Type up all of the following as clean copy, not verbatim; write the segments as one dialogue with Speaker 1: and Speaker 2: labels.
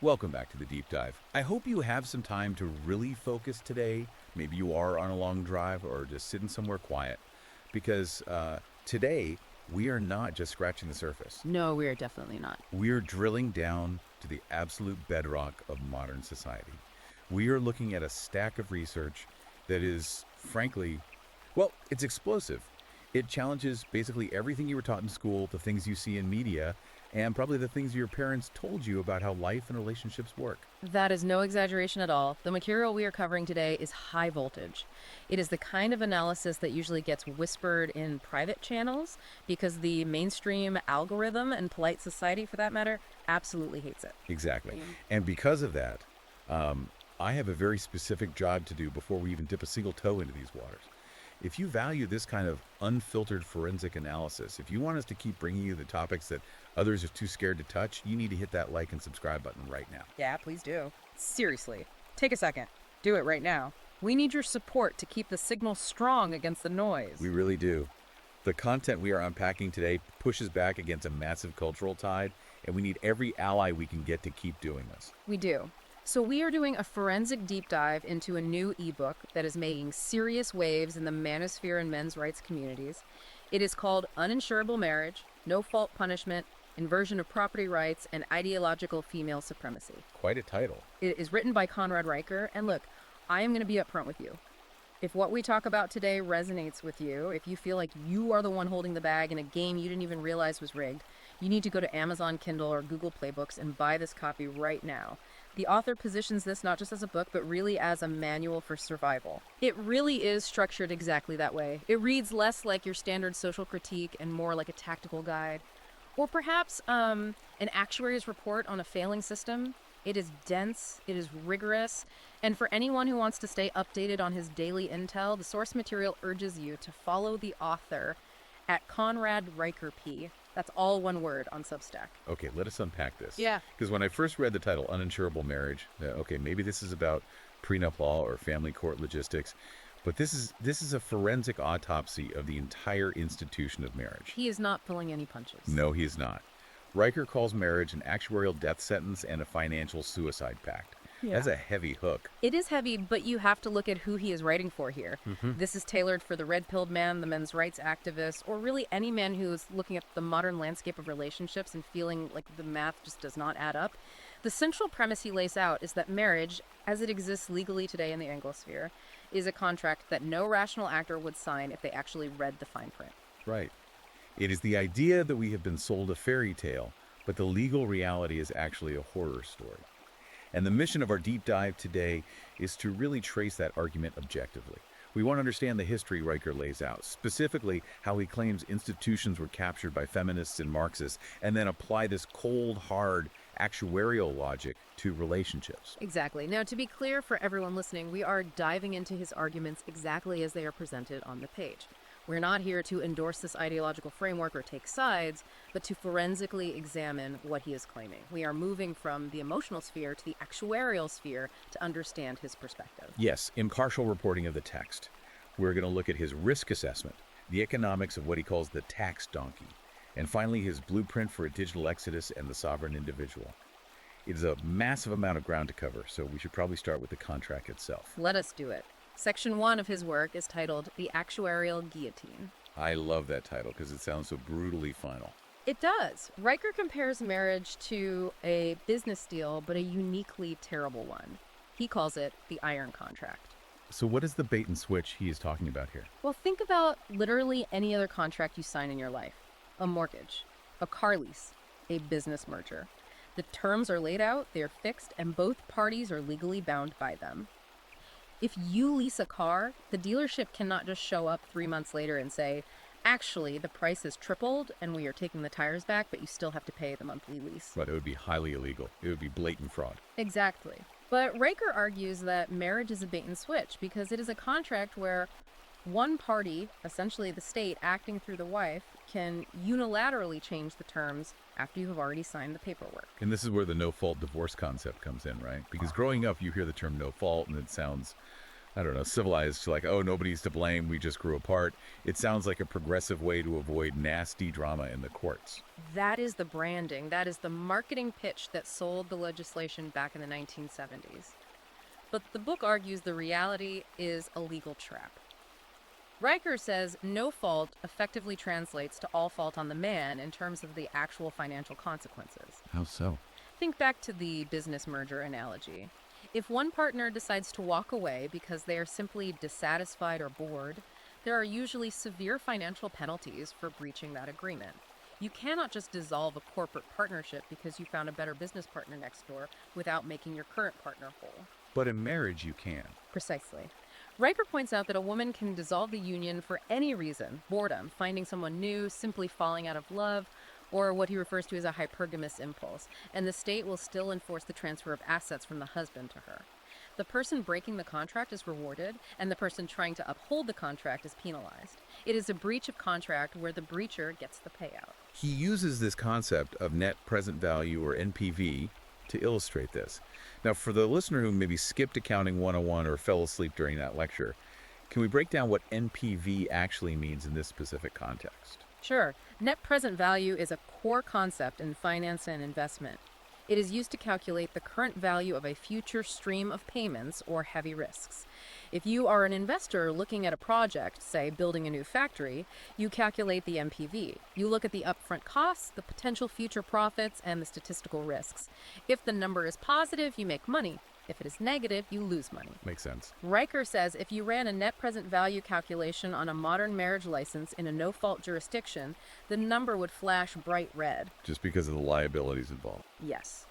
Speaker 1: Welcome back to the deep dive. I hope you have some time to really focus today. Maybe you are on a long drive or just sitting somewhere quiet because today we are not just scratching the surface.
Speaker 2: No, we are definitely not.
Speaker 1: We're drilling down to the absolute bedrock of modern society. We are looking at a stack of research that is, frankly, well, it's explosive. It challenges basically everything you were taught in school, the things you see in media, and probably the things your parents told you about how life and relationships work.
Speaker 2: That is no exaggeration at all. The material we are covering today is high voltage. It is the kind of analysis that usually gets whispered in private channels because the mainstream algorithm and polite society, for that matter, absolutely hates it.
Speaker 1: Exactly. And because of that, I have a very specific job to do before we even dip a single toe into these waters. If you value this kind of unfiltered forensic analysis, if you want us to keep bringing you the topics that others are too scared to touch, you need to hit that like and subscribe button right now.
Speaker 2: Yeah, please do. Seriously, take a second. Do it right now. We need your support to keep the signal strong against the noise.
Speaker 1: We really do. The content we are unpacking today pushes back against a massive cultural tide, and we need every ally we can get to keep doing this.
Speaker 2: We do. So we are doing a forensic deep dive into a new ebook that is making serious waves in the manosphere and men's rights communities. It is called Uninsurable Marriage, No Fault Punishment, Inversion of Property Rights, and Ideological Female Supremacy.
Speaker 1: Quite a title.
Speaker 2: It is written by Conrad Riker, and look, I am going to be upfront with you. If what we talk about today resonates with you, if you feel like you are the one holding the bag in a game you didn't even realize was rigged, you need to go to Amazon Kindle or Google Play Books and buy this copy right now. The author positions this not just as a book, but really as a manual for survival. It really is structured exactly that way. It reads less like your standard social critique and more like a tactical guide. Or perhaps an actuary's report on a failing system. It is dense, it is rigorous, and for anyone who wants to stay updated on his daily intel, the source material urges you to follow the author at Conrad Riker P. That's all one word on Substack.
Speaker 1: Okay, let us unpack this.
Speaker 2: Yeah.
Speaker 1: Because when I first read the title, Uninsurable Marriage, okay, maybe this is about prenup law or family court logistics, but this is a forensic autopsy of the entire institution of marriage.
Speaker 2: He is not pulling any punches.
Speaker 1: No, he is not. Riker calls marriage an actuarial death sentence and a financial suicide pact.
Speaker 2: Yeah.
Speaker 1: That's a heavy hook.
Speaker 2: It is heavy, but you have to look at who he is writing for here. This is tailored for the red-pilled man, the men's rights activist, or really any man who is looking at the modern landscape of relationships and feeling like the math just does not add up. The central premise he lays out is that marriage, as it exists legally today in the Anglosphere, is a contract that no rational actor would sign if they actually read the fine print.
Speaker 1: Right. It is the idea that we have been sold a fairy tale, but the legal reality is actually a horror story. And the mission of our deep dive today is to really trace that argument objectively. We want to understand the history Riker lays out, specifically how he claims institutions were captured by feminists and Marxists, and then apply this cold, hard, actuarial logic to relationships.
Speaker 2: Exactly. Now, to be clear for everyone listening, we are diving into his arguments exactly as they are presented on the page. We're not here to endorse this ideological framework or take sides, but to forensically examine what he is claiming. We are moving from the emotional sphere to the actuarial sphere to understand his perspective.
Speaker 1: Yes, impartial reporting of the text. We're going to look at his risk assessment, the economics of what he calls the tax donkey, and finally his blueprint for a digital exodus and the sovereign individual. It is a massive amount of ground to cover, so we should probably start with the contract itself.
Speaker 2: Let us do it. Section 1 of his work is titled The Actuarial Guillotine.
Speaker 1: I love that title because it sounds so brutally final.
Speaker 2: It does. Riker compares marriage to a business deal, but a uniquely terrible one. He calls it the iron contract.
Speaker 1: So what is the bait and switch he is talking about here?
Speaker 2: Well, think about literally any other contract you sign in your life. A mortgage, a car lease, a business merger. The terms are laid out, they're fixed, and both parties are legally bound by them. If you lease a car, the dealership cannot just show up 3 months later and say, actually, the price has tripled and we are taking the tires back, but you still have to pay the monthly lease.
Speaker 1: But it would be highly illegal. It would be blatant fraud.
Speaker 2: Exactly. But Riker argues that marriage is a bait and switch because it is a contract where one party, essentially the state acting through the wife, can unilaterally change the terms after you have already signed the paperwork.
Speaker 1: And this is where the no-fault divorce concept comes in, right? Because growing up, you hear the term no fault and it sounds I don't know, civilized to like, oh, nobody's to blame, we just grew apart. It sounds like a progressive way to avoid nasty drama in the courts.
Speaker 2: That is the branding. That is the marketing pitch that sold the legislation back in the 1970s. But the book argues the reality is a legal trap. Riker says no fault effectively translates to all fault on the man in terms of the actual financial consequences.
Speaker 1: How so?
Speaker 2: Think back to the business merger analogy. If one partner decides to walk away because they are simply dissatisfied or bored, there are usually severe financial penalties for breaching that agreement. You cannot just dissolve a corporate partnership because you found a better business partner next door without making your current partner whole.
Speaker 1: But in marriage, you can.
Speaker 2: Precisely. Riker points out that a woman can dissolve the union for any reason: boredom, finding someone new, simply falling out of love, or what he refers to as a hypergamous impulse, and the state will still enforce the transfer of assets from the husband to her. The person breaking the contract is rewarded, and the person trying to uphold the contract is penalized. It is a breach of contract where the breacher gets the payout.
Speaker 1: He uses this concept of net present value, or NPV, to illustrate this. Now, for the listener who maybe skipped Accounting 101 or fell asleep during that lecture, can we break down what NPV actually means in this specific context?
Speaker 2: Sure, net present value is a core concept in finance and investment. It is used to calculate the current value of a future stream of payments or heavy risks. If you are an investor looking at a project, say building a new factory, you calculate the NPV. You look at the upfront costs, the potential future profits, and the statistical risks. If the number is positive, you make money. If it is negative, you lose money.
Speaker 1: Makes sense.
Speaker 2: Riker says if you ran a net present value calculation on a modern marriage license in a no-fault jurisdiction, the number would flash bright red.
Speaker 1: Just because of the liabilities involved.
Speaker 2: Yes.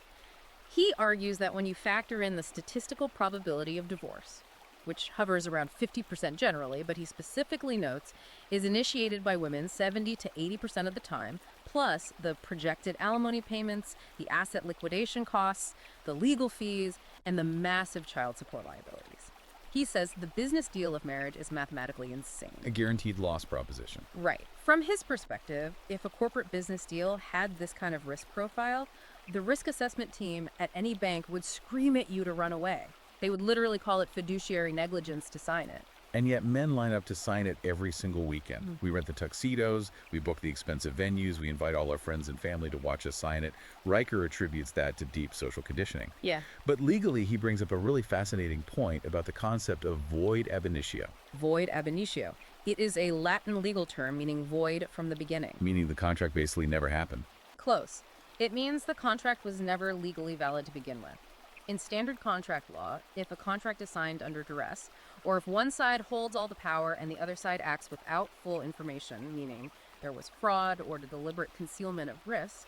Speaker 2: He argues that when you factor in the statistical probability of divorce, which hovers around 50% generally, but he specifically notes is initiated by women 70 to 80% of the time, plus the projected alimony payments, the asset liquidation costs, the legal fees, and the massive child support liabilities. He says the business deal of marriage is mathematically insane.
Speaker 1: A guaranteed loss proposition.
Speaker 2: Right. From his perspective, if a corporate business deal had this kind of risk profile, the risk assessment team at any bank would scream at you to run away. They would literally call it fiduciary negligence to sign it.
Speaker 1: And yet men line up to sign it every single weekend. We rent the tuxedos, we book the expensive venues, we invite all our friends and family to watch us sign it. Riker attributes that to deep social conditioning.
Speaker 2: Yeah.
Speaker 1: But legally, he brings up a really fascinating point about the concept of void ab initio.
Speaker 2: Void ab initio. It is a Latin legal term meaning void from the beginning.
Speaker 1: Meaning the contract basically never happened.
Speaker 2: Close. It means the contract was never legally valid to begin with. In standard contract law, if a contract is signed under duress, or if one side holds all the power and the other side acts without full information, meaning there was fraud or the deliberate concealment of risk,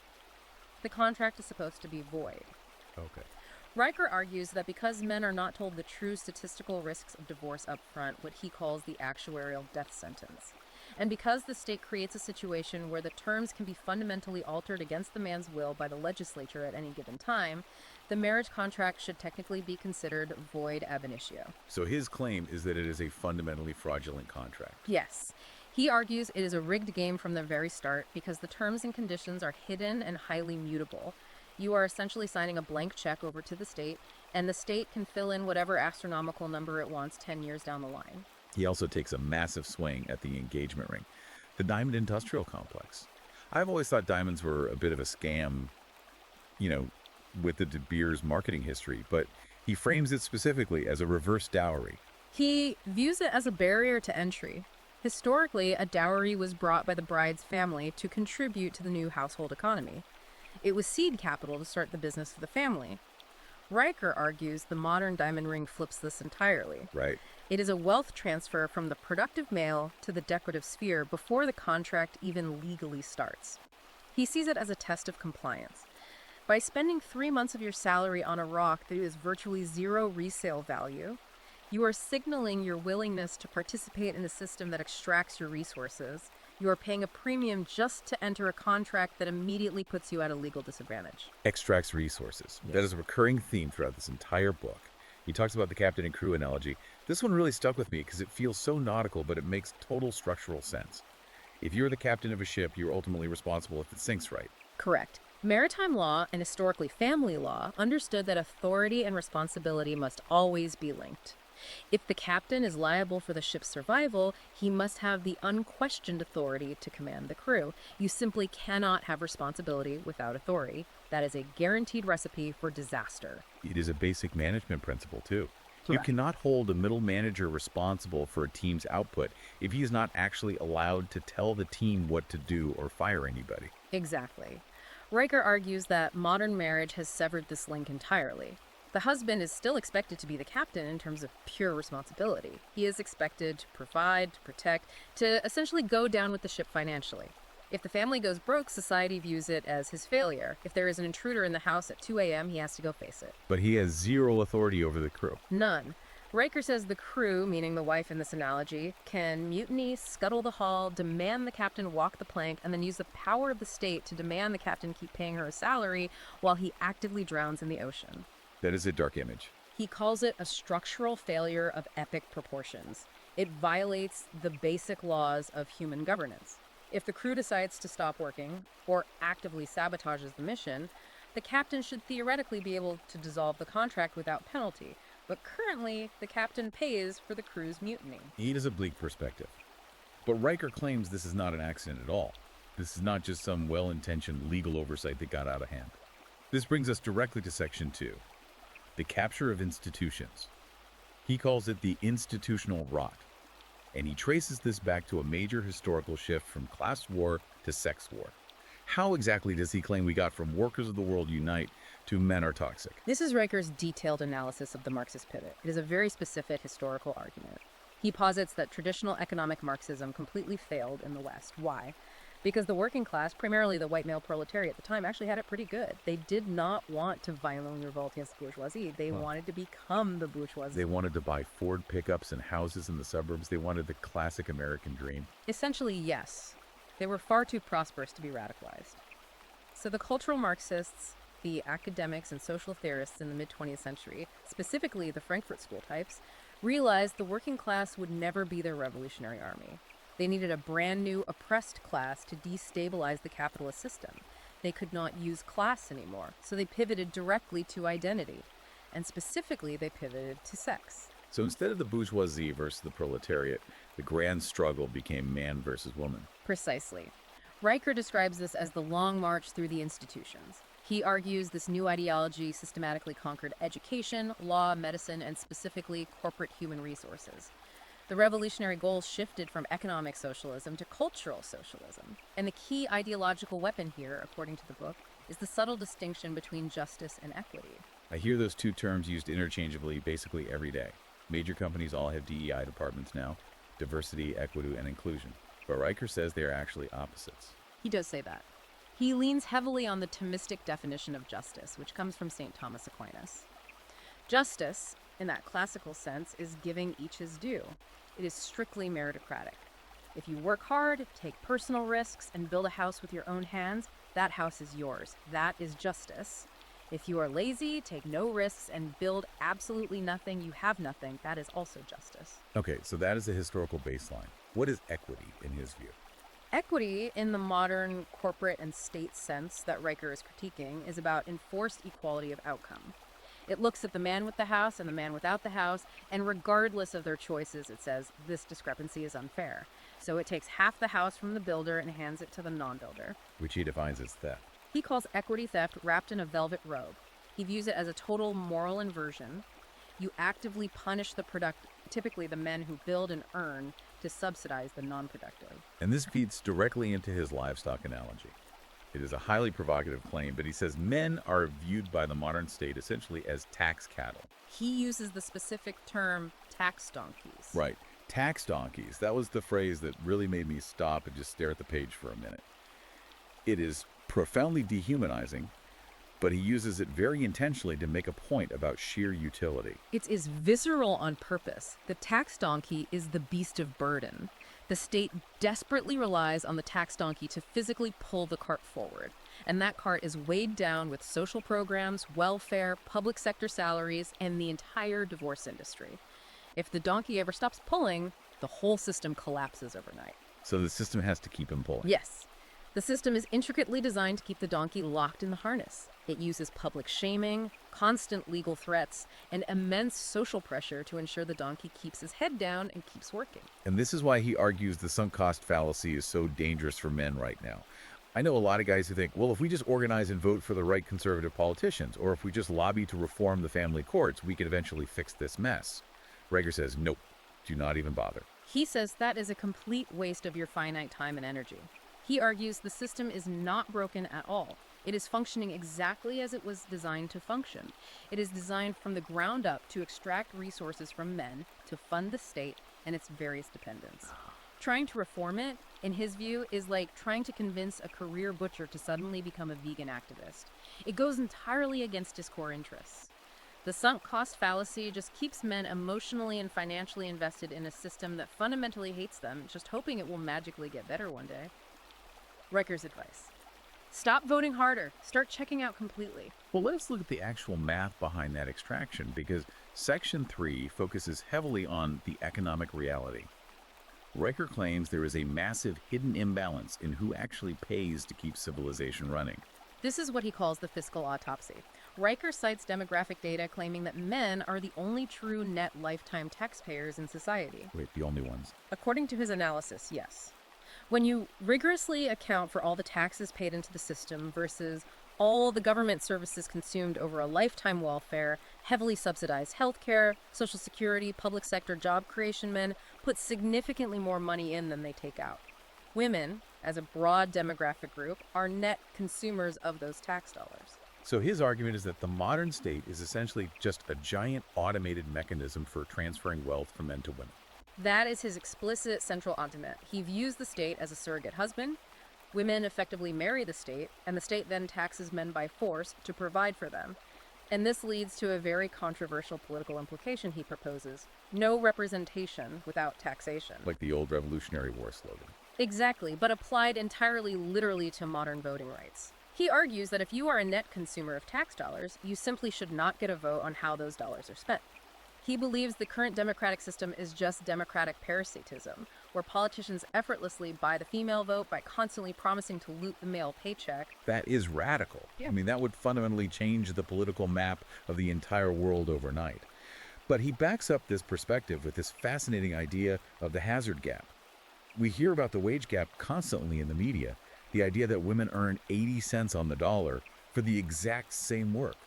Speaker 2: the contract is supposed to be void.
Speaker 1: Okay.
Speaker 2: Riker argues that because men are not told the true statistical risks of divorce up front, what he calls the actuarial death sentence, and because the state creates a situation where the terms can be fundamentally altered against the man's will by the legislature at any given time, the marriage contract should technically be considered void ab initio.
Speaker 1: So his claim is that it is a fundamentally fraudulent contract.
Speaker 2: Yes. He argues it is a rigged game from the very start because the terms and conditions are hidden and highly mutable. You are essentially signing a blank check over to the state, and the state can fill in whatever astronomical number it wants 10 years down the line.
Speaker 1: He also takes a massive swing at the engagement ring, the diamond industrial complex. I've always thought diamonds were a bit of a scam, with the De Beers marketing history, but he frames it specifically as a reverse dowry.
Speaker 2: He views it as a barrier to entry. Historically, a dowry was brought by the bride's family to contribute to the new household economy. It was seed capital to start the business of the family. Riker argues the modern diamond ring flips this entirely.
Speaker 1: Right.
Speaker 2: It is a wealth transfer from the productive male to the decorative sphere before the contract even legally starts. He sees it as a test of compliance. By spending 3 months of your salary on a rock that is virtually zero resale value, you are signaling your willingness to participate in a system that extracts your resources. You are paying a premium just to enter a contract that immediately puts you at a legal disadvantage.
Speaker 1: Extracts resources.
Speaker 2: Yes.
Speaker 1: That is a recurring theme throughout this entire book. He talks about the captain and crew analogy. This one really stuck with me because it feels so nautical, but it makes total structural sense. If you're the captain of a ship, you're ultimately responsible if it sinks right.
Speaker 2: Correct. Maritime law, and historically family law, understood that authority and responsibility must always be linked. If the captain is liable for the ship's survival, he must have the unquestioned authority to command the crew. You simply cannot have responsibility without authority. That is a guaranteed recipe for disaster.
Speaker 1: It is a basic management principle, too. You
Speaker 2: Correct.
Speaker 1: cannot hold a middle manager responsible for a team's output if he is not actually allowed to tell the team what to do or fire anybody.
Speaker 2: Exactly. Riker argues that modern marriage has severed this link entirely. The husband is still expected to be the captain in terms of pure responsibility. He is expected to provide, to protect, to essentially go down with the ship financially. If the family goes broke, society views it as his failure. If there is an intruder in the house at 2 a.m., he has to go face it.
Speaker 1: But he has zero authority over the crew.
Speaker 2: None. Riker says the crew, meaning the wife in this analogy, can mutiny, scuttle the hull, demand the captain walk the plank, and then use the power of the state to demand the captain keep paying her a salary while he actively drowns in the ocean.
Speaker 1: That is a dark image.
Speaker 2: He calls it a structural failure of epic proportions. It violates the basic laws of human governance. If the crew decides to stop working or actively sabotages the mission, the captain should theoretically be able to dissolve the contract without penalty. But currently, the captain pays for the crew's mutiny.
Speaker 1: It is a bleak perspective. But Riker claims this is not an accident at all. This is not just some well-intentioned legal oversight that got out of hand. This brings us directly to Section 2, the capture of institutions. He calls it the institutional rot, and he traces this back to a major historical shift from class war to sex war. How exactly does he claim we got from workers of the world unite to men are toxic?
Speaker 2: This is Riker's detailed analysis of the Marxist pivot. It is a very specific historical argument. He posits that traditional economic Marxism completely failed in the West. Why? Because the working class, primarily the white male proletariat at the time, actually had it pretty good. They did not want to violently revolt against the bourgeoisie. They wanted to become the bourgeoisie.
Speaker 1: They wanted to buy Ford pickups and houses in the suburbs. They wanted the classic American dream.
Speaker 2: Essentially, yes. They were far too prosperous to be radicalized. So the cultural Marxists, the academics and social theorists in the mid-20th century, specifically the Frankfurt School types, realized the working class would never be their revolutionary army. They needed a brand new oppressed class to destabilize the capitalist system. They could not use class anymore, so they pivoted directly to identity. And specifically, they pivoted to sex.
Speaker 1: So instead of the bourgeoisie versus the proletariat, the grand struggle became man versus woman.
Speaker 2: Precisely. Riker describes this as the long march through the institutions. He argues this new ideology systematically conquered education, law, medicine, and specifically corporate human resources. The revolutionary goals shifted from economic socialism to cultural socialism. And the key ideological weapon here, according to the book, is the subtle distinction between justice and equity.
Speaker 1: I hear those two terms used interchangeably basically every day. Major companies all have DEI departments now, diversity, equity, and inclusion. But Riker says they are actually opposites.
Speaker 2: He does say that. He leans heavily on the Thomistic definition of justice, which comes from St. Thomas Aquinas. Justice, in that classical sense, is giving each his due. It is strictly meritocratic. If you work hard, take personal risks, and build a house with your own hands, that house is yours. That is justice. If you are lazy, take no risks, and build absolutely nothing, you have nothing. That is also justice.
Speaker 1: Okay, so that is the historical baseline. What is equity in his view?
Speaker 2: Equity, in the modern corporate and state sense that Riker is critiquing, is about enforced equality of outcome. It looks at the man with the house and the man without the house, and regardless of their choices, it says this discrepancy is unfair. So it takes half the house from the builder and hands it to the non-builder.
Speaker 1: Which he defines as theft.
Speaker 2: He calls equity theft wrapped in a velvet robe. He views it as a total moral inversion. You actively punish the typically the men who build and earn, to subsidize the non-productive.
Speaker 1: And this feeds directly into his livestock analogy. It is a highly provocative claim, but he says men are viewed by the modern state essentially as tax cattle.
Speaker 2: He uses the specific term tax donkeys.
Speaker 1: Right. Tax donkeys. That was the phrase that really made me stop and just stare at the page for a minute. It is profoundly dehumanizing, but he uses it very intentionally to make a point about sheer utility.
Speaker 2: It is visceral on purpose. The tax donkey is the beast of burden. The state desperately relies on the tax donkey to physically pull the cart forward. And that cart is weighed down with social programs, welfare, public sector salaries, and the entire divorce industry. If the donkey ever stops pulling, the whole system collapses overnight.
Speaker 1: So the system has to keep him pulling.
Speaker 2: Yes. The system is intricately designed to keep the donkey locked in the harness. It uses public shaming, constant legal threats, and immense social pressure to ensure the donkey keeps his head down and keeps working.
Speaker 1: And this is why he argues the sunk cost fallacy is so dangerous for men right now. I know a lot of guys who think, well, if we just organize and vote for the right conservative politicians, or if we just lobby to reform the family courts, we could eventually fix this mess. Rager says, nope, do not even bother.
Speaker 2: He says that is a complete waste of your finite time and energy. He argues the system is not broken at all. It is functioning exactly as it was designed to function. It is designed from the ground up to extract resources from men to fund the state and its various dependents. Trying to reform it, in his view, is like trying to convince a career butcher to suddenly become a vegan activist. It goes entirely against his core interests. The sunk cost fallacy just keeps men emotionally and financially invested in a system that fundamentally hates them, just hoping it will magically get better one day. Riker's advice: stop voting harder. Start checking out completely.
Speaker 1: Well, let's look at the actual math behind that extraction, because Section 3 focuses heavily on the economic reality. Riker claims there is a massive hidden imbalance in who actually pays to keep civilization running.
Speaker 2: This is what he calls the fiscal autopsy. Riker cites demographic data claiming that men are the only true net lifetime taxpayers in society.
Speaker 1: Wait, the only ones?
Speaker 2: According to his analysis, yes. When you rigorously account for all the taxes paid into the system versus all the government services consumed over a lifetime welfare, heavily subsidized healthcare, Social Security, public sector job creation, men put significantly more money in than they take out. Women, as a broad demographic group, are net consumers of those tax dollars.
Speaker 1: So his argument is that the modern state is essentially just a giant automated mechanism for transferring wealth from men to women.
Speaker 2: That is his explicit central argument. He views the state as a surrogate husband. Women effectively marry the state, and the state then taxes men by force to provide for them. And this leads to a very controversial political implication he proposes: no representation without taxation.
Speaker 1: Like the old Revolutionary War slogan.
Speaker 2: Exactly, but applied entirely literally to modern voting rights. He argues that if you are a net consumer of tax dollars, you simply should not get a vote on how those dollars are spent. He believes the current democratic system is just democratic parasitism, where politicians effortlessly buy the female vote by constantly promising to loot the male paycheck.
Speaker 1: That is radical.
Speaker 2: Yeah.
Speaker 1: I mean, that would fundamentally change the political map of the entire world overnight. But he backs up this perspective with this fascinating idea of the hazard gap. We hear about the wage gap constantly in the media, the idea that women earn 80 cents on the dollar for the exact same work.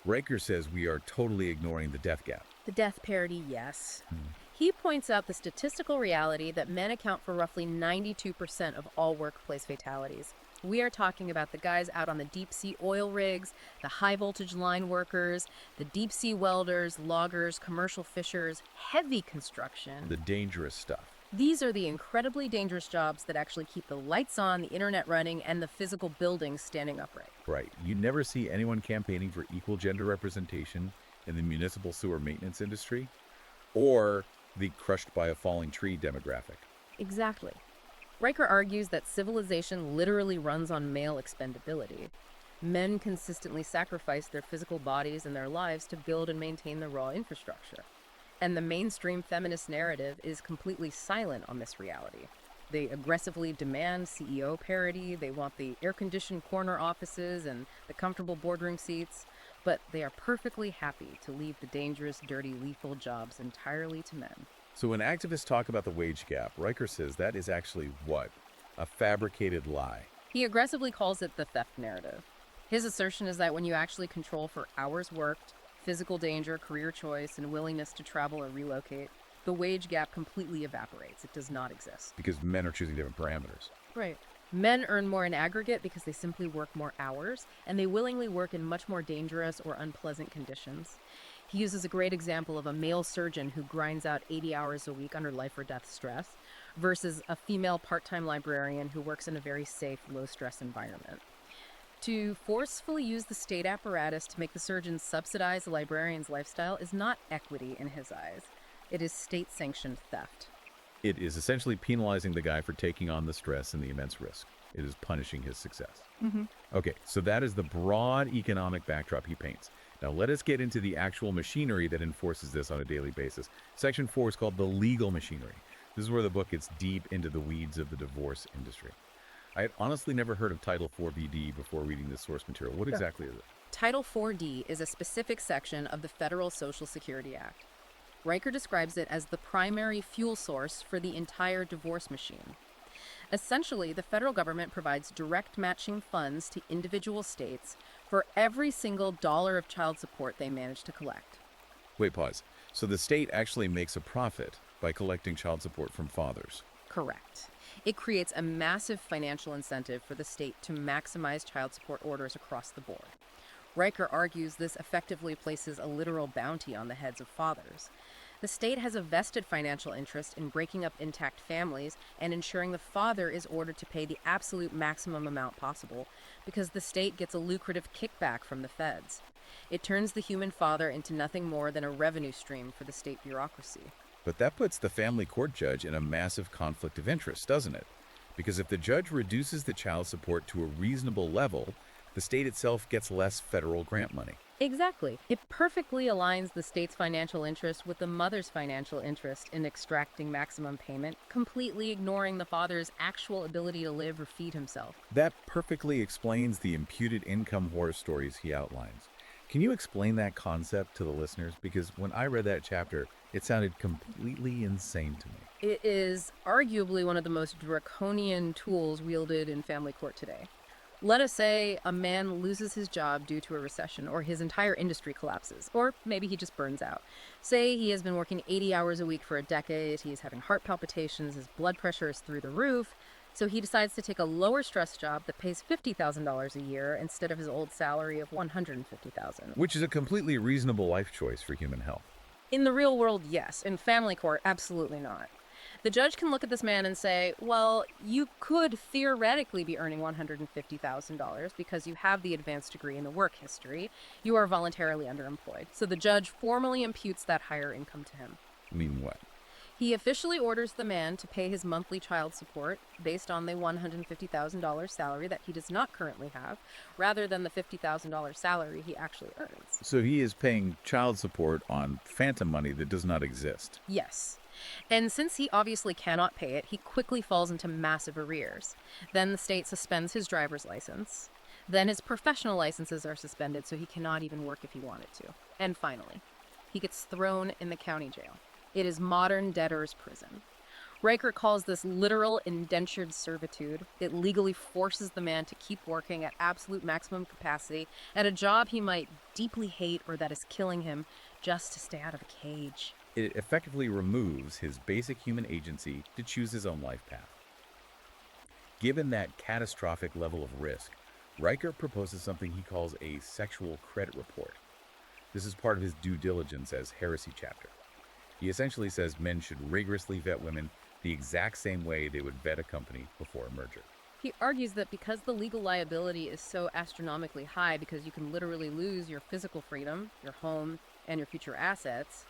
Speaker 1: Riker says we are totally ignoring the death gap.
Speaker 2: The death parity, yes. He points out the statistical reality that men account for roughly 92% of all workplace fatalities. We are talking about the guys out on the deep sea oil rigs, the high voltage line workers, the deep sea welders, loggers, commercial fishers, heavy construction.
Speaker 1: The dangerous stuff.
Speaker 2: These are the incredibly dangerous jobs that actually keep the lights on, the internet running, and the physical buildings standing upright.
Speaker 1: Right. You never see anyone campaigning for equal gender representation in the municipal sewer maintenance industry or the crushed by a falling tree demographic.
Speaker 2: Exactly. Riker argues that civilization literally runs on male expendability. Men consistently sacrifice their physical bodies and their lives to build and maintain the raw infrastructure. And the mainstream feminist narrative is completely silent on this reality. They aggressively demand CEO parity, they want the air-conditioned corner offices and the comfortable boardroom seats, but they are perfectly happy to leave the dangerous, dirty, lethal jobs entirely to men.
Speaker 1: So when activists talk about the wage gap, Riker says that is actually what? A fabricated lie.
Speaker 2: He aggressively calls it the theft narrative. His assertion is that when you actually control for hours worked, physical danger, career choice, and willingness to travel or relocate, the wage gap completely evaporates. It does not exist.
Speaker 1: Because men are choosing different parameters.
Speaker 2: Right. Men earn more in aggregate because they simply work more hours, and they willingly work in much more dangerous or unpleasant conditions. He uses a great example of a male surgeon who grinds out 80 hours a week under life or death stress versus a female part-time librarian who works in a very safe, low-stress environment. To forcefully use the state apparatus to make the surgeon subsidize the librarian's lifestyle is not equity in his eyes. It is state-sanctioned theft.
Speaker 1: It is essentially penalizing the guy for taking on the stress and the immense risk. It is punishing his success. Okay, so that is the broad economic backdrop he paints. Now let us get into the actual machinery that enforces this on a daily basis. Section 4 is called the legal machinery. This is where the book gets deep into the weeds of the divorce industry. I had honestly never heard of Title 4BD before reading this source material. What exactly is it?
Speaker 2: Title 4D is a specific section of the Federal Social Security Act. Riker describes it as the primary fuel source for the entire divorce machine. Essentially, the federal government provides direct matching funds to individual states for every single dollar of child support they manage to collect.
Speaker 1: Wait, pause. So the state actually makes a profit by collecting child support from fathers.
Speaker 2: Correct. It creates a massive financial incentive for the state to maximize child support orders across the board. Riker argues this effectively places a literal bounty on the heads of fathers. The state has a vested financial interest in breaking up intact families and ensuring the father is ordered to pay the absolute maximum amount possible because the state gets a lucrative kickback from the feds. It turns the human father into nothing more than a revenue stream for the state bureaucracy.
Speaker 1: But that puts the family court judge in a massive conflict of interest, doesn't it? Because if the judge reduces the child support to a reasonable level, the state itself gets less federal grant money.
Speaker 2: Exactly. It perfectly aligns the state's financial interest with the mother's financial interest in extracting maximum payment, completely ignoring the father's actual ability to live or feed himself.
Speaker 1: That perfectly explains the imputed income horror stories he outlines. Can you explain that concept to the listeners? Because when I read that chapter, it sounded completely insane to me.
Speaker 2: It is arguably one of the most draconian tools wielded in family court today. Let us say a man loses his job due to a recession, or his entire industry collapses, or maybe he just burns out. Say he has been working 80 hours a week for a decade, he's having heart palpitations, his blood pressure is through the roof, so he decides to take a lower stress job that pays $50,000 a year instead of his old salary of $150,000.
Speaker 1: Which is a completely reasonable life choice for human health.
Speaker 2: In the real world, yes. In family court, absolutely not. The judge can look at this man and say, well, you could theoretically be earning $150,000 because you have the advanced degree in the work history. You are voluntarily underemployed. So the judge formally imputes that higher income to him.
Speaker 1: I mean, what?
Speaker 2: He officially orders the man to pay his monthly child support based on the $150,000 salary that he does not currently have, rather than the $50,000 salary he actually earns.
Speaker 1: So he is paying child support on phantom money that does not exist.
Speaker 2: Yes. And since he obviously cannot pay it, he quickly falls into massive arrears. Then the state suspends his driver's license. Then his professional licenses are suspended, so he cannot even work if he wanted to. And finally, he gets thrown in the county jail. It is modern debtor's prison. Riker calls this literal indentured servitude. It legally forces the man to keep working at absolute maximum capacity at a job he might deeply hate or that is killing him just to stay out of a cage.
Speaker 1: It effectively removes his basic human agency to choose his own life path. Given that catastrophic level of risk, Riker proposes something he calls a sexual credit report. This is part of his due diligence as heresy chapter. He essentially says men should rigorously vet women the exact same way they would vet a company before a merger.
Speaker 2: He argues that because the legal liability is so astronomically high, because you can literally lose your physical freedom, your home, and your future assets,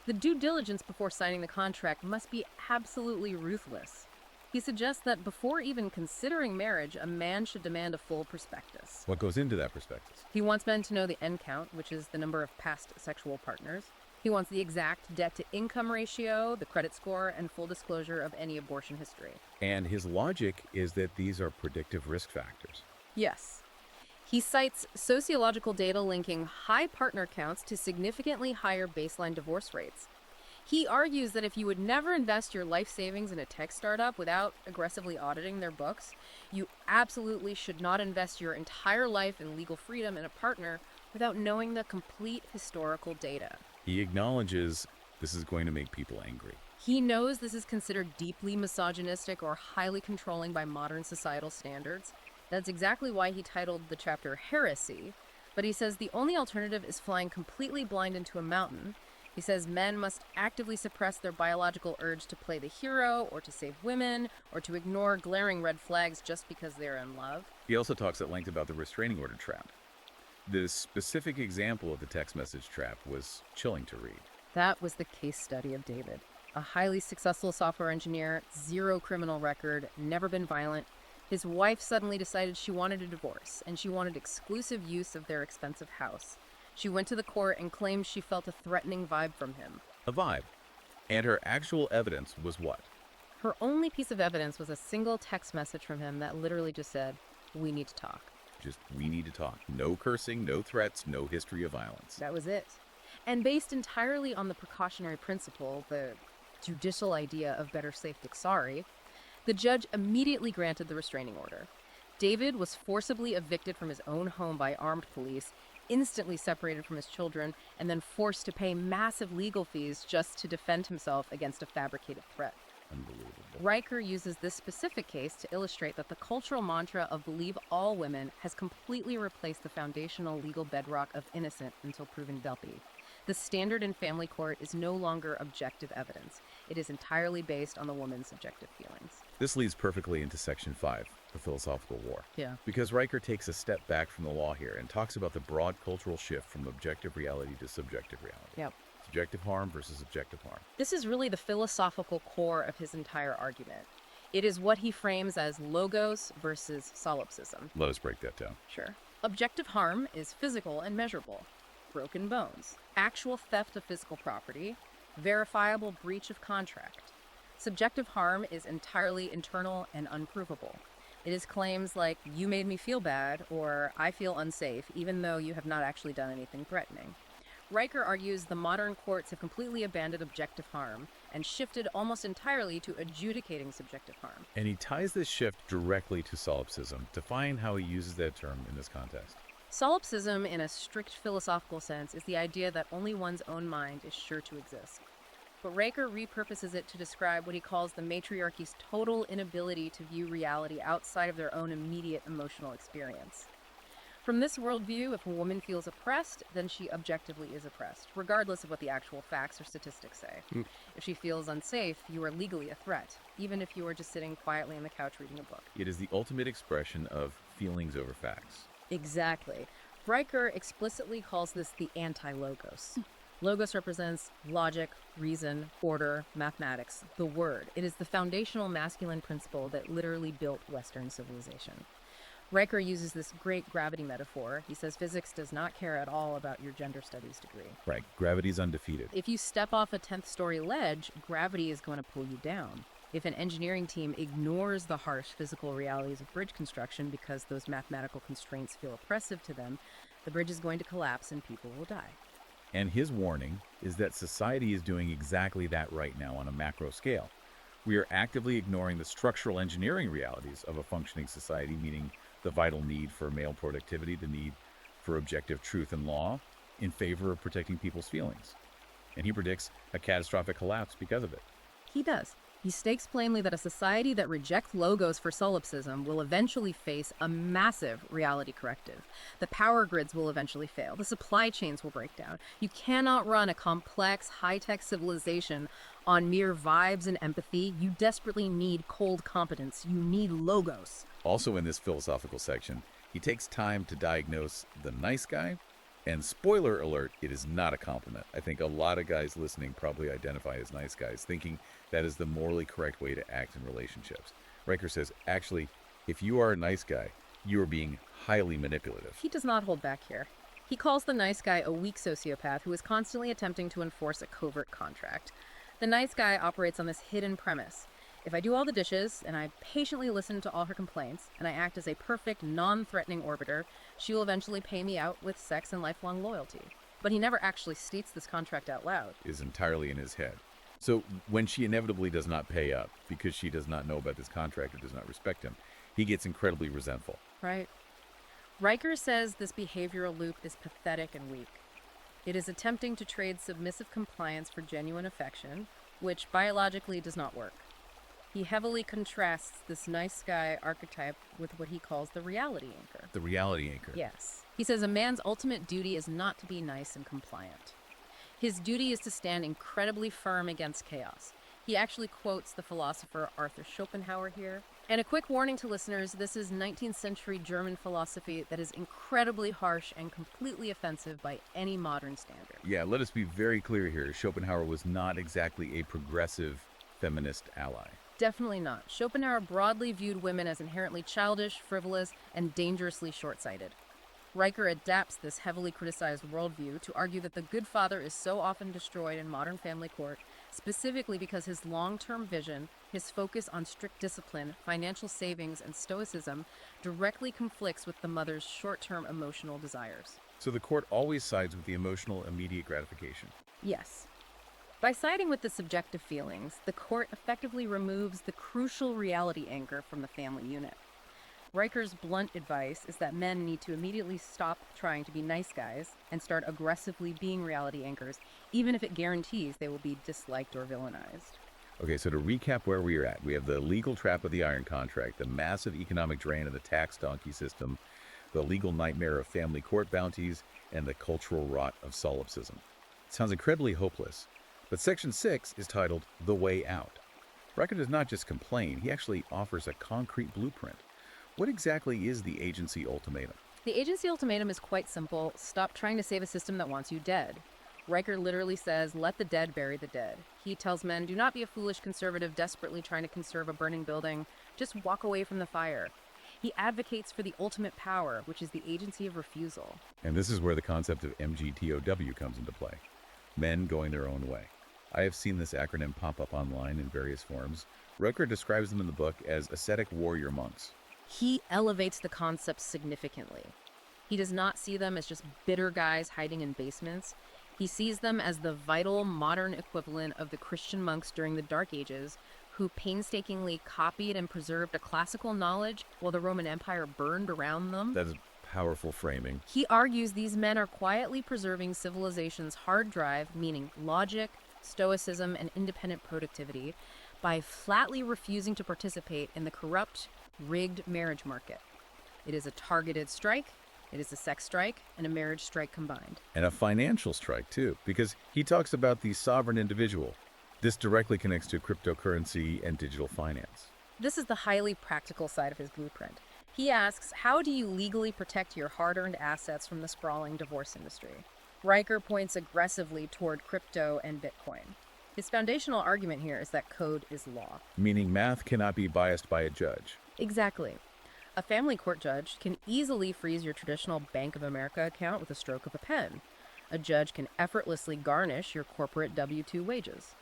Speaker 2: the due diligence before signing the contract must be absolutely ruthless. He suggests that before even considering marriage, a man should demand a full prospectus.
Speaker 1: What goes into that prospectus?
Speaker 2: He wants men to know the end count, which is the number of past sexual partners. He wants the exact debt-to-income ratio, the credit score, and full disclosure of any abortion history.
Speaker 1: And his logic is that these are predictive risk factors.
Speaker 2: Yes. He cites sociological data linking high partner counts to significantly higher baseline divorce rates. He argues that if you would never invest your life savings in a tech startup without aggressively auditing their books, you absolutely should not invest your entire life in legal freedom in a partner without knowing the complete historical data.
Speaker 1: He acknowledges this is going to make people angry.
Speaker 2: He knows this is considered deeply misogynistic or highly controlling by modern societal standards. That's exactly why he titled the chapter Heresy, but he says the only alternative is flying completely blind into a mountain. He says men must actively suppress their biological urge to play the hero or to save women or to ignore glaring red flags just because they're in love.
Speaker 1: He also talks at length about the restraining order trap. The specific example of the text message trap was chilling to read.
Speaker 2: That was the case study of David, a highly successful software engineer, zero criminal record, never been violent. His wife suddenly decided she wanted a divorce, and she wanted exclusive use of their expensive house. She went to the court and claimed she felt a threatening vibe from him.
Speaker 1: A vibe. And her actual evidence was what?
Speaker 2: Her only piece of evidence was a single text message from him that literally just said, "We need to talk."
Speaker 1: Just, we need to talk. No cursing, no threats, no history of violence.
Speaker 2: That was it. And based entirely on the precautionary principle, the judicial idea of better safe than sorry, the judge immediately granted the restraining order. David was forcibly evicted from his own home by armed police, instantly separated from his children, and then forced to pay massive legal fees just to defend himself against a fabricated threat.
Speaker 1: Unbelievable.
Speaker 2: Riker uses this specific case to illustrate that the cultural mantra of believe all women has completely replaced the foundational legal bedrock of innocent until proven guilty. The standard in family court is no longer objective evidence. It is entirely based on the woman's subjective feelings.
Speaker 1: This leads perfectly into Section 5, the philosophical war.
Speaker 2: Yeah.
Speaker 1: Because Riker takes a step back from the law here and talks about the broad cultural shift from objective reality to subjective reality.
Speaker 2: Yep.
Speaker 1: Subjective harm versus objective harm.
Speaker 2: This is really the philosophical core of his entire argument. It is what he frames as logos versus solipsism.
Speaker 1: Let us break that down.
Speaker 2: Sure. Objective harm is physical and measurable. Broken bones, actual theft of physical property, verifiable breach of contract. Subjective harm is entirely internal and unprovable. It is claims like, "You made me feel bad," or "I feel unsafe," even though you have not actually done anything threatening. Riker argues the modern courts have completely abandoned objective harm and shifted almost entirely to adjudicating subjective harm.
Speaker 1: And he ties this shift directly to solipsism. Define how he uses that term in this context.
Speaker 2: Solipsism, in a strict philosophical sense, is the idea that only one's own mind is sure to exist. But Riker repurposes it to describe what he calls the matriarchy's total inability to view reality outside of their own immediate emotional experience. From this worldview, if a woman feels oppressed, then she objectively is oppressed, regardless of what the actual facts or statistics say. If she feels unsafe, you are legally a threat, even if you are just sitting quietly on the couch reading a book.
Speaker 1: It is the ultimate expression of feelings over facts.
Speaker 2: Exactly. Riker explicitly calls this the anti-logos. Logos represents logic, reason, order, mathematics, the word. It is the foundational masculine principle that literally built Western civilization. Riker uses this great gravity metaphor. He says physics does not care at all about your gender studies degree.
Speaker 1: Right. Gravity's undefeated.
Speaker 2: If you step off a 10th story ledge, gravity is going to pull you down. If an engineering team ignores the harsh physical realities of bridge construction because those mathematical constraints feel oppressive to them, the bridge is going to collapse and people will die.
Speaker 1: And his warning is that society is doing exactly that right now on a macro scale. We are actively ignoring the structural engineering realities of a functioning society, meaning the vital need for male productivity, the need for objective truth and law, in favor of protecting people's feelings. And he predicts a catastrophic collapse because of it.
Speaker 2: He does. He stakes plainly that a society that rejects logos for solipsism will eventually face a massive reality corrective. The power grids will eventually fail. The supply chains will break down. You cannot run a complex, high-tech civilization on mere vibes and empathy. You desperately need cold competence. You need logos.
Speaker 1: Also in this philosophical section, he takes time to diagnose the nice guy. And spoiler alert, it is not a compliment. I think a lot of guys listening probably identify as nice guys, thinking that is the morally correct way to act in relationships. Riker says, actually, if you are a nice guy, you are being highly manipulative.
Speaker 2: He does not hold back here. He calls the nice guy a weak sociopath who is constantly attempting to enforce a covert contract. The nice guy operates on this hidden premise. If I do all the dishes, and I patiently listen to all her complaints, and I act as a perfect, non-threatening orbiter, she will eventually pay me out with sex and lifelong loyalty. But he never actually states this contract out loud.
Speaker 1: It is entirely in his head. So when she inevitably does not pay up because she does not know about this contract or does not respect him, he gets incredibly resentful.
Speaker 2: Right. Riker says this behavioral loop is pathetic and weak. It is attempting to trade submissive compliance for genuine affection, which biologically does not work. He heavily contrasts this nice guy archetype with what he calls the reality anchor.
Speaker 1: The reality anchor.
Speaker 2: Yes. He says a man's ultimate duty is not to be nice and compliant. His duty is to stand incredibly firm against chaos. He actually quotes the philosopher Arthur Schopenhauer here. And a quick warning to listeners, this is 19th century German philosophy that is incredibly harsh and completely offensive by any modern standard.
Speaker 1: Yeah, let us be very clear here. Schopenhauer was not exactly a progressive feminist ally.
Speaker 2: Definitely not. Schopenhauer broadly viewed women as inherently childish, frivolous, and dangerously short-sighted. Riker adapts this heavily criticized worldview to argue that the good father is so often destroyed in modern family court, specifically because his long-term vision His focus on strict discipline, financial savings, and stoicism directly conflicts with the mother's short-term emotional desires.
Speaker 1: So the court always sides with the emotional, immediate gratification.
Speaker 2: Yes. By siding with the subjective feelings, the court effectively removes the crucial reality anchor from the family unit. Riker's blunt advice is that men need to immediately stop trying to be nice guys and start aggressively being reality anchors, even if it guarantees they will be disliked or villainized.
Speaker 1: Okay, so to recap where we are at, we have the legal trap of the iron contract, the massive economic drain of the tax donkey system, the legal nightmare of family court bounties, and the cultural rot of solipsism. It sounds incredibly hopeless, but Section 6 is titled The Way Out. Riker does not just complain, he actually offers a concrete blueprint. What exactly is the agency ultimatum?
Speaker 2: The agency ultimatum is quite simple. Stop trying to save a system that wants you dead. Riker literally says, let the dead bury the dead. He tells men, do not be a foolish conservative desperately trying to conserve a burning building. Just walk away from the fire. He advocates for the ultimate power, which is the agency of refusal.
Speaker 1: And this is where the concept of MGTOW comes into play. Men going their own way. I have seen this acronym pop up online in various forms. Riker describes them in the book as ascetic warrior monks.
Speaker 2: He elevates the concepts significantly. He does not see them as just bitter guys hiding in basements. He sees them as the vital modern equivalent of the Christian monks during the Dark Ages, who painstakingly copied and preserved a classical knowledge while the Roman Empire burned around them.
Speaker 1: That is powerful framing.
Speaker 2: He argues these men are quietly preserving civilization's hard drive, meaning logic, stoicism, and independent productivity, by flatly refusing to participate in the corrupt, rigged marriage market. It is a targeted strike, it is a sex strike, and a marriage strike combined.
Speaker 1: And a financial strike, too, because he talks about the sovereign individual. This directly connects to cryptocurrency and digital finance.
Speaker 2: This is the highly practical side of his blueprint. He asks, how do you legally protect your hard-earned assets from the sprawling divorce industry? Riker points aggressively toward crypto and Bitcoin. His foundational argument here is that code is law.
Speaker 1: Meaning math cannot be biased by a judge.
Speaker 2: Exactly. A family court judge can easily freeze your traditional Bank of America account with a stroke of a pen. A judge can effortlessly garnish your corporate W-2 wages.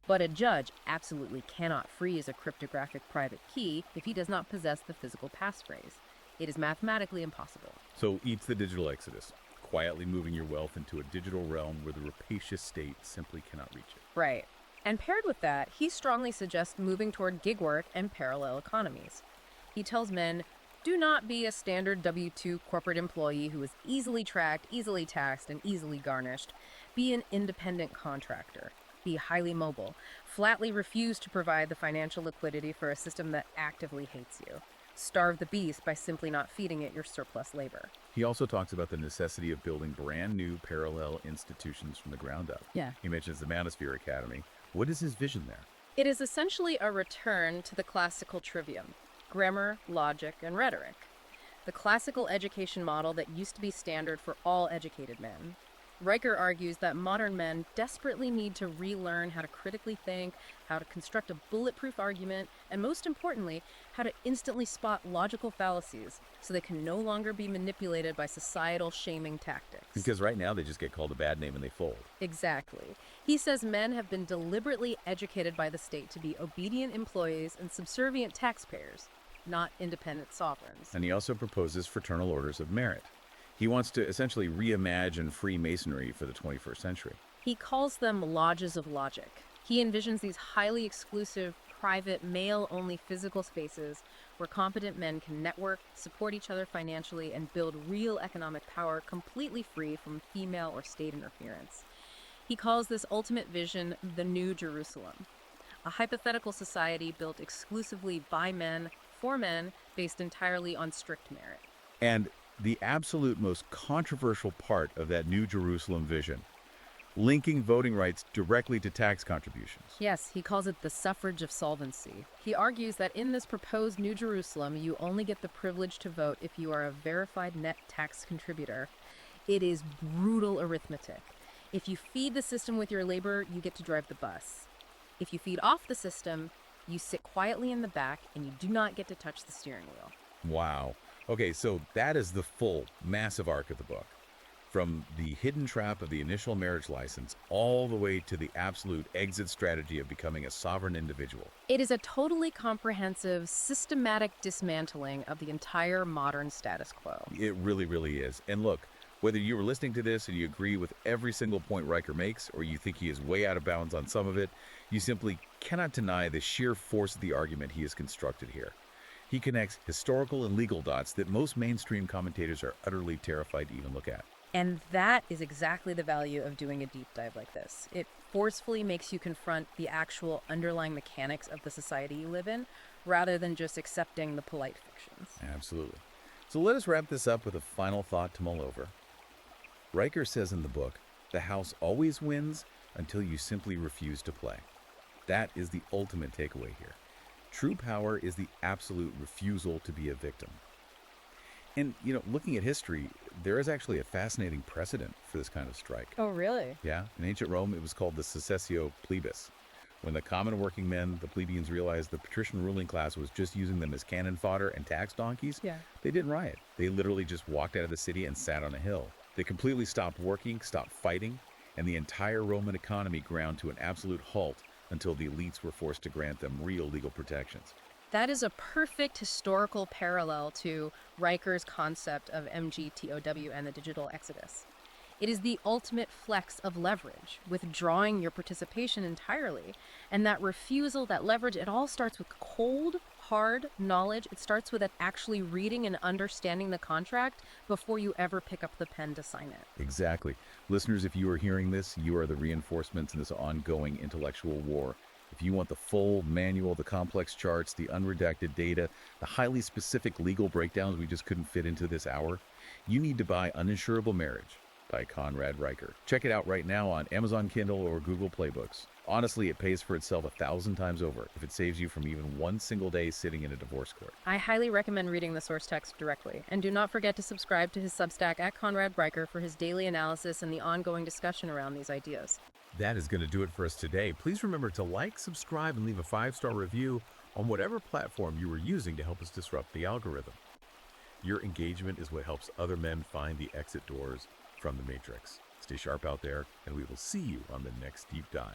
Speaker 2: But a judge absolutely cannot freeze a cryptographic private key if he does not possess the physical passphrase. It is mathematically impossible.
Speaker 1: So eats the digital exodus, quietly moving your wealth into a digital realm where the rapacious state simply cannot reach it.
Speaker 2: Right. And paired with that, he strongly suggests moving toward gig work and parallel economies. He tells men, do not be a standard W-2 corporate employee who is easily tracked, easily taxed, and easily garnished. Be an independent contractor. Be highly mobile. Flatly refuse to provide the financial liquidity for a system that actively hates you. Starve the beast by simply not feeding it your surplus labor.
Speaker 1: He also talks about the necessity of building brand new parallel institutions from the ground up.
Speaker 2: Yeah.
Speaker 1: He mentions the Manosphere Academy. What is his vision there?
Speaker 2: It is essentially a return to the classical trivium: grammar, logic, and rhetoric. The classical education model that used to be standard for all educated men. Riker argues that modern men desperately need to relearn how to critically think, how to construct a bulletproof argument, and most importantly, how to instantly spot logical fallacies so they can no longer be manipulated by societal shaming tactics.
Speaker 1: Because right now they just get called a bad name and they fold.
Speaker 2: Exactly. He says men have been deliberately educated by the state to be obedient employees and subservient taxpayers, not independent sovereigns.
Speaker 1: And he also proposes fraternal orders of merit. He wants to essentially reimagine Freemasonry for the 21st century.
Speaker 2: He calls them lodges of logic. He envisions these highly exclusive, private, male-only physical spaces where competent men can network, support each other financially, and build real economic power completely free from female or state interference. He calls this ultimate vision the New Jerusalem, a hypothetical society built exclusively by men, for men, based entirely on strict merit.
Speaker 1: And the absolute most controversial part of that New Jerusalem vision, linking voting rights directly to tax contributions.
Speaker 2: Yes, he calls it the suffrage of solvency. He argues that in this proposed New Jerusalem, you only get the privilege to vote if you are a verified net tax contributor. It is brutal arithmetic. If you feed the system with your labor, you get to drive the bus. If you feed off the system, you sit quietly in the back and you do not get to touch the steering wheel.
Speaker 1: Wow. Okay, so that is the full, massive arc of the book. from the hidden trap of the initial marriage license all the way to the absolute exit strategy of becoming a sovereign individual.
Speaker 2: It is a totally comprehensive, systematic dismantling of the entire modern status quo.
Speaker 1: It really, really is. And look, whether you were listening to this and you agree with every single point Riker makes, or you think he is way out of bounds on some of it, you simply cannot deny the sheer force of the argument he has constructed here. He connects historical and legal dots that most mainstream commentators are utterly terrified to even look at.
Speaker 2: And that is exactly the value of doing a deep dive like this. It forcefully makes you confront the actual underlying mechanics of the society you live in, rather than just accepting the polite fictions.
Speaker 1: Absolutely. So let us wrap this up with a final thought to mull over. Riker says in the book, the house always wins until you simply refuse to play. That is the ultimate takeaway here. True power is the absolute refusal to be a victim. And, looking at history, there is actually a fascinating precedent for this kind of strike.
Speaker 2: Oh, really?
Speaker 1: Yeah, in ancient Rome, it was called the Secessio Plebis. When the common working men, the plebeians, realized the patrician ruling class was just using them as cannon fodder and tax donkeys, they didn't riot. They literally just walked out of the city and sat on a hill. They completely stopped working, stopped fighting, and the entire Roman economy ground to an absolute halt until the elites were forced to grant them real legal protections.
Speaker 2: That is a perfect historical parallel to Riker's concept of MGTOW and the digital exodus. It is the ultimate flex of leverage, withdrawing your participation entirely. And that refusal, that leverage, it all starts with cold, hard knowledge. It starts with actually reading and understanding the contract before you ever pick up the pen to sign it.
Speaker 1: Exactly. Listeners, if you are hearing this, you are the reinforcements in this ongoing intellectual war. If you want the full manual, the complex charts, the unredacted data, the highly specific legal breakdowns we just couldn't fit into this hour, you need to buy Uninsurable Marriage by Conrad Riker. Check it out right now on Amazon Kindle or Google Playbooks. Honestly, it pays for itself 1,000 times over if it saves you from even one single day sitting in a divorce court.
Speaker 2: I highly recommend reading the source text directly. And do not forget to subscribe to his Substack at Conrad Riker for his daily analysis and the ongoing discussion around these ideas.
Speaker 3: That is going to do it for us today. Please remember to like, subscribe, and leave a 5-star review on whatever platform you are using to help us disrupt the algorithm. Your engagement is what helps other men find the exit doors from the Matrix. Stay sharp out there, and we will see you on the next deep dive.